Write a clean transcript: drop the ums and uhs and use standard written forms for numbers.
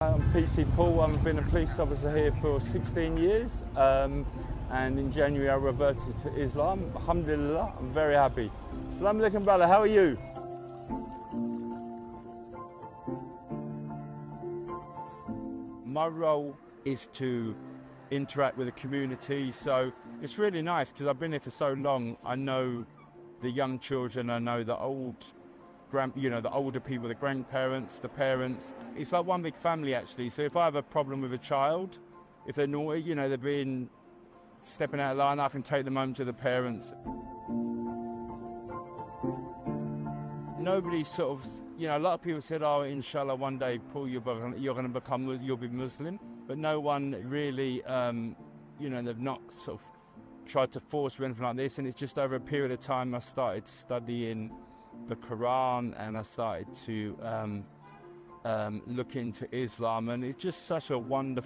I'm PC Paul. I've been a police officer here for 16 years, and in January I reverted to Islam. Alhamdulillah, I'm very happy. Assalamu alaikum, brother. How are you? My role is to interact with the community, so it's really nice because I've been here for so long. I know the young children, I know the the older people, the grandparents, the parents. It's like one big family actually. So if I have a problem with a child, if they're naughty, they've been stepping out of line, I can take them home to the parents. Nobody sort of, a lot of people said, oh, inshallah, one day, Paul, you're going to you'll be Muslim. But no one really, they've not sort of tried to force or anything like this. And it's just over a period of time I started studying the Quran and I started to look into Islam. And it's just such a wonderful